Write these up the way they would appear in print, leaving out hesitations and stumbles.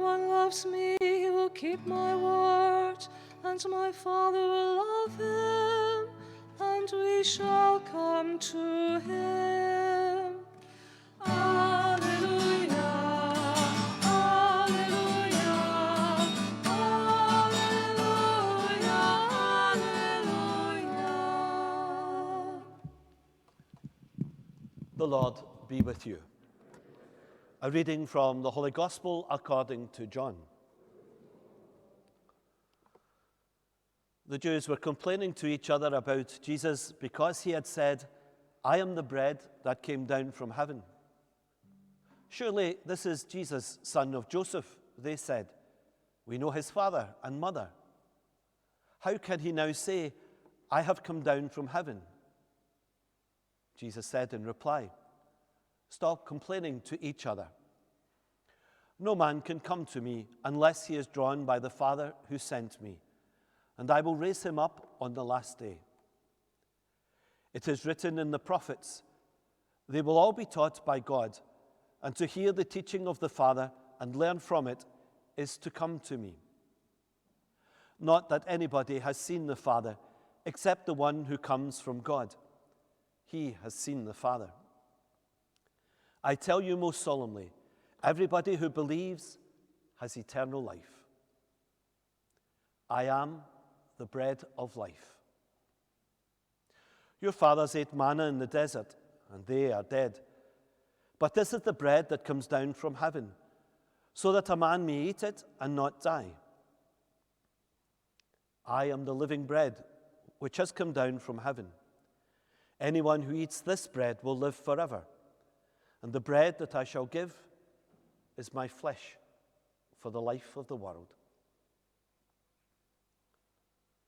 anyone loves me, he will keep my word, and my Father will love him, and we shall come to him. Alleluia, alleluia, alleluia, alleluia. The Lord be with you. A reading from the Holy Gospel according to John. The Jews were complaining to each other about Jesus because he had said, "I am the bread that came down from heaven." "Surely this is Jesus, son of Joseph," they said. "We know his father and mother. How can he now say, 'I have come down from heaven'?" Jesus said in reply, "Stop complaining to each other. No man can come to me unless he is drawn by the Father who sent me, and I will raise him up on the last day. It is written in the prophets, 'They will all be taught by God,' and to hear the teaching of the Father and learn from it is to come to me. Not that anybody has seen the Father except the one who comes from God. He has seen the Father. I tell you most solemnly, everybody who believes has eternal life. I am the bread of life. Your fathers ate manna in the desert, and they are dead. But this is the bread that comes down from heaven, so that a man may eat it and not die. I am the living bread which has come down from heaven. Anyone who eats this bread will live forever. And the bread that I shall give is my flesh for the life of the world."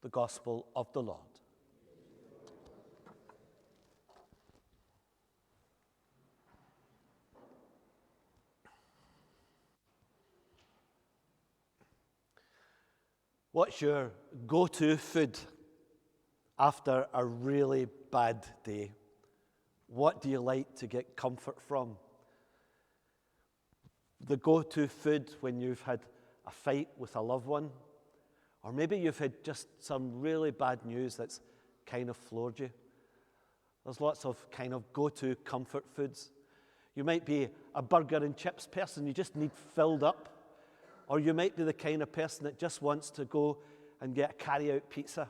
The Gospel of the Lord. What's your go-to food after a really bad day? What do you like to get comfort from? The go-to food when you've had a fight with a loved one, or maybe you've had just some really bad news that's kind of floored you. There's lots of kind of go-to comfort foods. You might be a burger and chips person, you just need filled up. Or you might be the kind of person that just wants to go and get a carry-out pizza,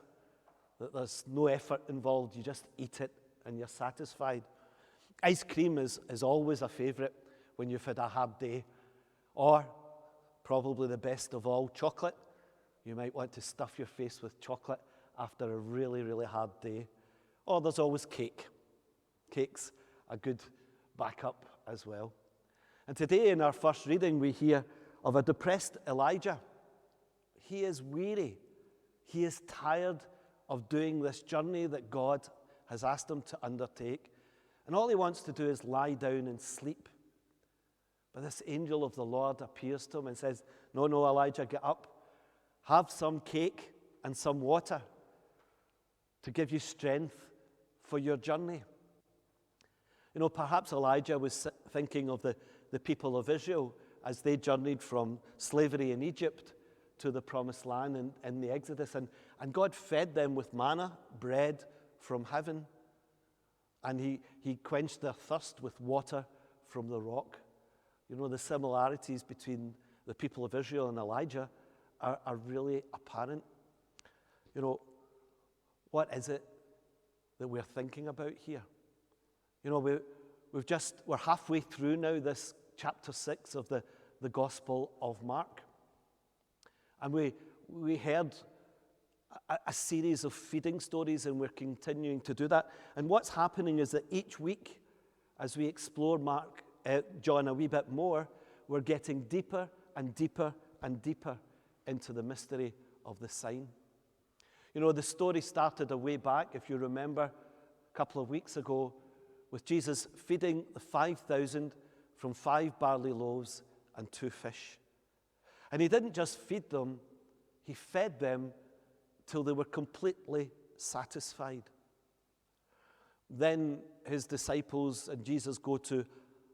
that there's no effort involved, you just eat it and you're satisfied. Ice cream is always a favourite when you've had a hard day. Or, probably the best of all, chocolate. You might want to stuff your face with chocolate after a really, really hard day. Or there's always cake. Cake's a good backup as well. And today in our first reading we hear of a depressed Elijah. He is weary. He is tired of doing this journey that God has asked him to undertake. And all he wants to do is lie down and sleep. But this angel of the Lord appears to him and says, No, Elijah, get up. Have some cake and some water to give you strength for your journey. You know, perhaps Elijah was thinking of the people of Israel as they journeyed from slavery in Egypt to the promised land in the Exodus. And God fed them with manna, bread from heaven. And he quenched their thirst with water from the rock. You know, the similarities between the people of Israel and Elijah are really apparent. You know, what is it that we're thinking about here? You know, we're halfway through now this chapter 6 of the Gospel of Mark. And we heard a series of feeding stories, and we're continuing to do that. And what's happening is that each week, as we explore John a wee bit more, we're getting deeper and deeper and deeper into the mystery of the sign. You know, the story started a way back, if you remember, a couple of weeks ago, with Jesus feeding the 5,000 from 5 barley loaves and 2 fish. And he didn't just feed them, he fed them till they were completely satisfied. Then his disciples and Jesus go to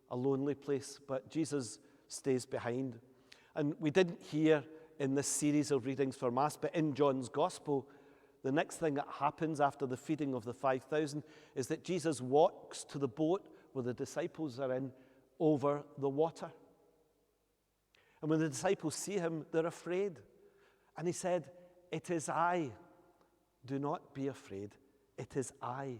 a lonely place, but Jesus stays behind. And we didn't hear in this series of readings for Mass, but in John's Gospel, the next thing that happens after the feeding of the 5,000 is that Jesus walks to the boat where the disciples are in over the water. And when the disciples see him, they're afraid. And he said, "It is I. Do not be afraid. It is I."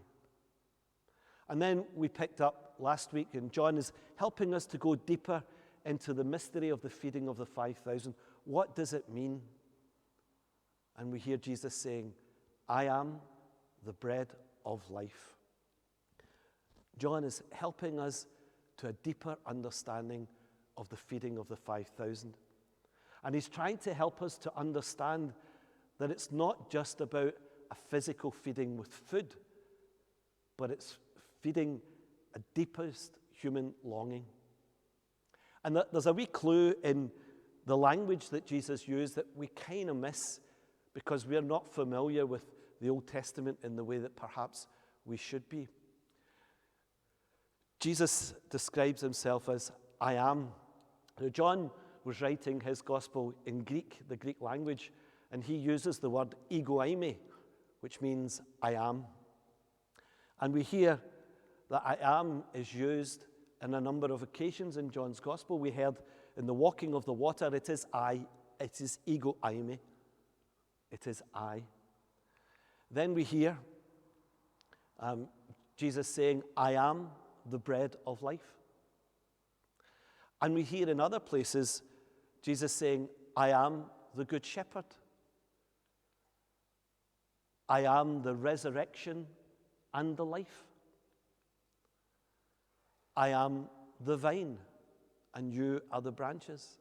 And then we picked up last week, and John is helping us to go deeper into the mystery of the feeding of the 5,000. What does it mean? And we hear Jesus saying, "I am the bread of life." John is helping us to a deeper understanding of the feeding of the 5,000. And he's trying to help us to understand that it's not just about a physical feeding with food, but it's feeding a deepest human longing. And there's a wee clue in the language that Jesus used that we kind of miss because we're not familiar with the Old Testament in the way that perhaps we should be. Jesus describes himself as "I am." Now, John was writing his gospel in Greek, the Greek language, and he uses the word ego eimi, which means "I am." And we hear that "I am" is used in a number of occasions in John's gospel. We heard in the walking of the water, it is I, it is ego eimi, it is I. Then we hear Jesus saying, "I am the bread of life." And we hear in other places Jesus saying, "I am the good shepherd. I am the resurrection and the life. I am the vine, and you are the branches.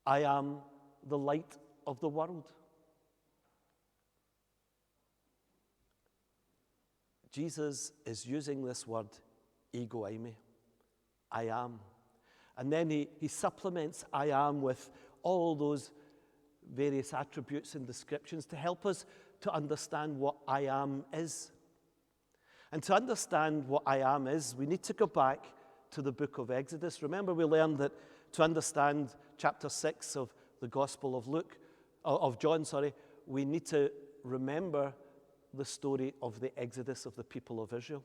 I am the light of the world." Jesus is using this word, ego eimi, "I am." And then he supplements "I am" with all those various attributes and descriptions to help us to understand what "I am" is. And to understand what "I am" is, we need to go back to the book of Exodus. Remember, we learned that to understand chapter 6 of the Gospel of John, we need to remember the story of the Exodus of the people of Israel.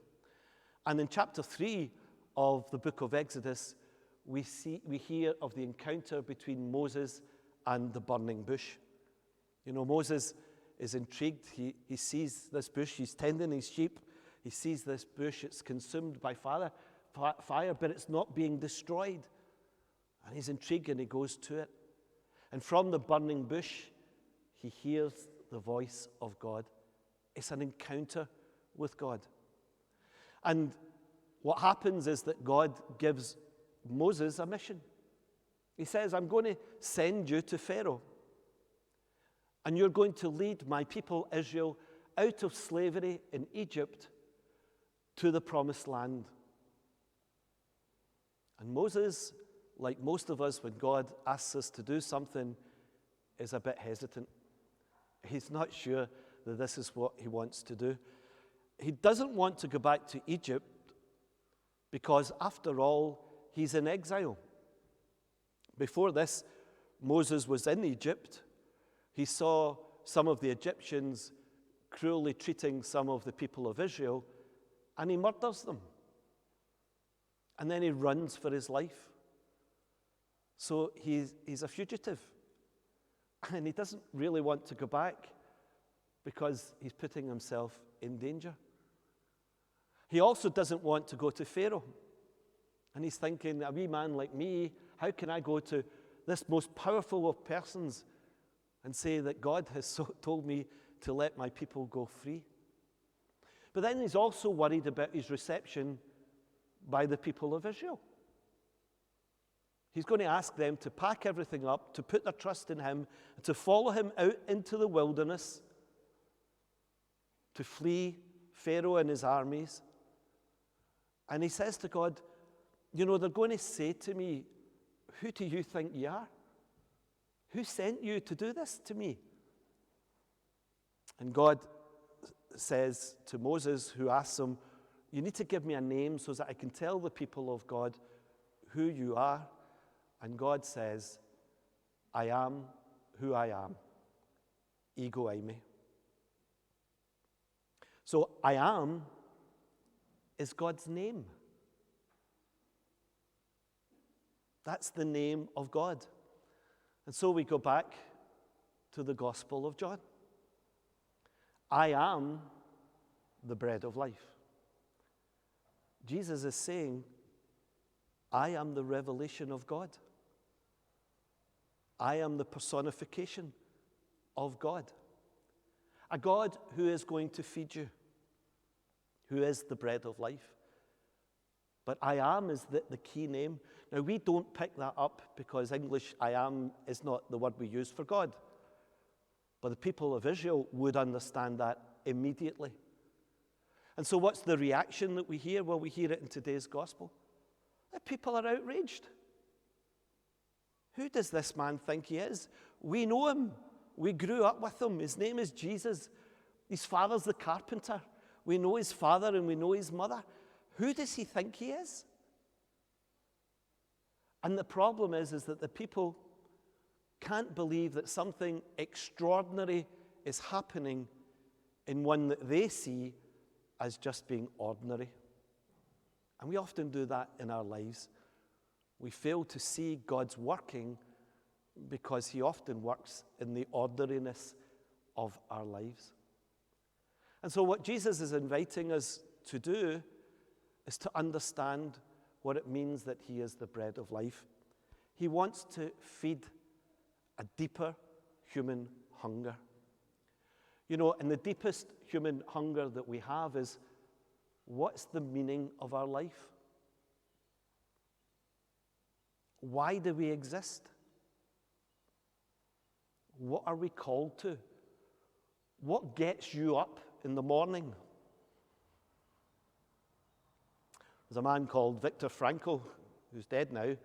And in chapter 3 of the book of Exodus, we hear of the encounter between Moses and the burning bush. You know, Moses is intrigued. He sees this bush. He's tending his sheep. He sees this bush. It's consumed by fire, but it's not being destroyed. And he's intrigued and he goes to it. And from the burning bush, he hears the voice of God. It's an encounter with God. And what happens is that God gives Moses a mission. He says, "I'm going to send you to Pharaoh, and you're going to lead my people Israel out of slavery in Egypt to the promised land." And Moses, like most of us, when God asks us to do something, is a bit hesitant. He's not sure that this is what he wants to do. He doesn't want to go back to Egypt because, after all, he's in exile. Before this, Moses was in Egypt. He saw some of the Egyptians cruelly treating some of the people of Israel, and he murders them. And then he runs for his life. So he's a fugitive. And he doesn't really want to go back because he's putting himself in danger. He also doesn't want to go to Pharaoh. And he's thinking, a wee man like me, how can I go to this most powerful of persons and say that God has told me to let my people go free? But then he's also worried about his reception by the people of Israel. He's going to ask them to pack everything up, to put their trust in him, and to follow him out into the wilderness, to flee Pharaoh and his armies. And he says to God, you know, they're going to say to me, "Who do you think you are? Who sent you to do this to me?" And God says to Moses, who asks him, "You need to give me a name so that I can tell the people of God who you are." And God says, I am who I am. Ego eimi. So I am is God's name. That's the name of God. And so we go back to the Gospel of John. I am the bread of life. Jesus is saying, I am the revelation of God. I am the personification of God. A God who is going to feed you, who is the bread of life. But I am is the key name. Now, we don't pick that up because English I am is not the word we use for God. But the people of Israel would understand that immediately. And so what's the reaction that we hear? Well, we hear it in today's gospel. The people are outraged. Who does this man think he is? We know him. We grew up with him. His name is Jesus. His father's the carpenter. We know his father and we know his mother. Who does he think he is? And the problem is that the people can't believe that something extraordinary is happening in one that they see as just being ordinary. And we often do that in our lives. We fail to see God's working because he often works in the ordinariness of our lives. And so what Jesus is inviting us to do is to understand what it means that he is the bread of life. He wants to feed a deeper human hunger. You know, and the deepest human hunger that we have is, what's the meaning of our life? Why do we exist? What are we called to? What gets you up in the morning? There's a man called Viktor Frankl, who's dead now.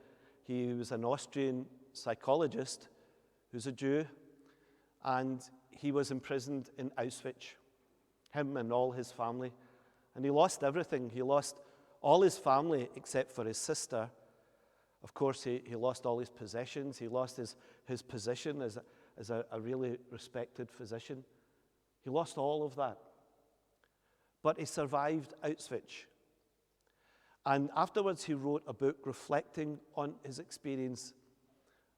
He was an Austrian psychologist who's a Jew, and he was imprisoned in Auschwitz, him and all his family. And he lost everything. He lost all his family except for his sister. Of course, he lost all his possessions. He lost his position as a really respected physician. He lost all of that. But he survived Auschwitz. And afterwards, he wrote a book reflecting on his experience,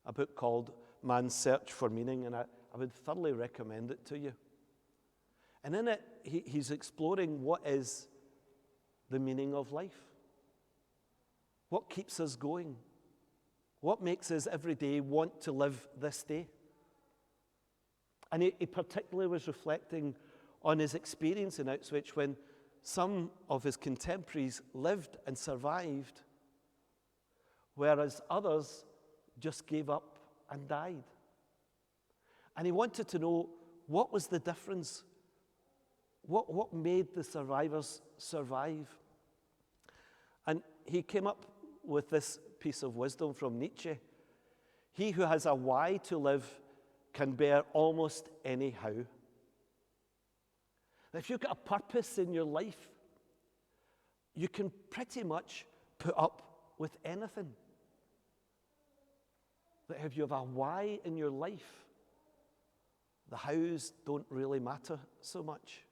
a book called Man's Search for Meaning, and I would thoroughly recommend it to you. And in it, he's exploring what is the meaning of life. What keeps us going? What makes us every day want to live this day? And he particularly was reflecting on his experience in Auschwitz when some of his contemporaries lived and survived, whereas others just gave up and died. And he wanted to know, what was the difference? What made the survivors survive? And he came up with this piece of wisdom from Nietzsche. He who has a why to live can bear almost any how. If you've got a purpose in your life, you can pretty much put up with anything. That if you have a why in your life, the hows don't really matter so much.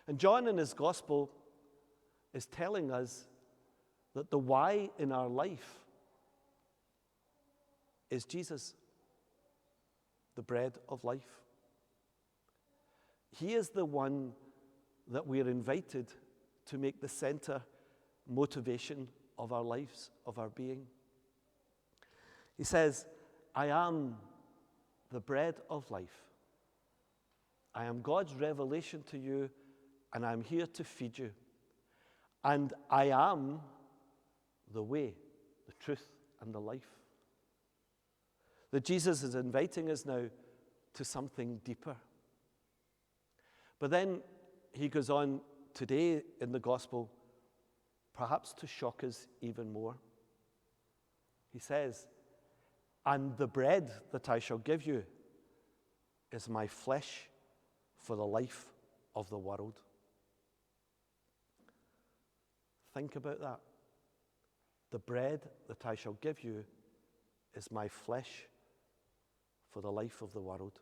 And John in his gospel is telling us that the why in our life is Jesus, the bread of life. He is the one that we're invited to make the center motivation of our lives, of our being. He says, I am the bread of life. I am God's revelation to you, and I'm here to feed you. And I am the way, the truth, and the life. That Jesus is inviting us now to something deeper. But then he goes on today in the gospel, perhaps to shock us even more. He says, and the bread that I shall give you is my flesh for the life of the world. Think about that. The bread that I shall give you is my flesh for the life of the world.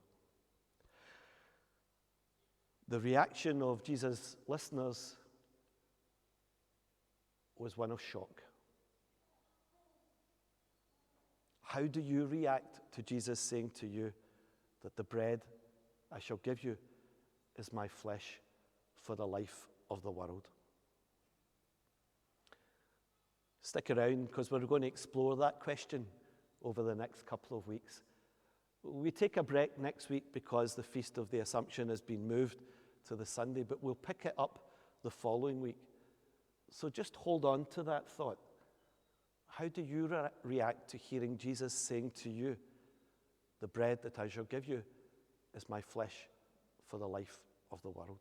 The reaction of Jesus' listeners was one of shock. How do you react to Jesus saying to you that the bread I shall give you is my flesh for the life of the world? Stick around, because we're going to explore that question over the next couple of weeks. We take a break next week because the Feast of the Assumption has been moved to the Sunday, but we'll pick it up the following week. So just hold on to that thought. How do you react to hearing Jesus saying to you, the bread that I shall give you is my flesh for the life of the world?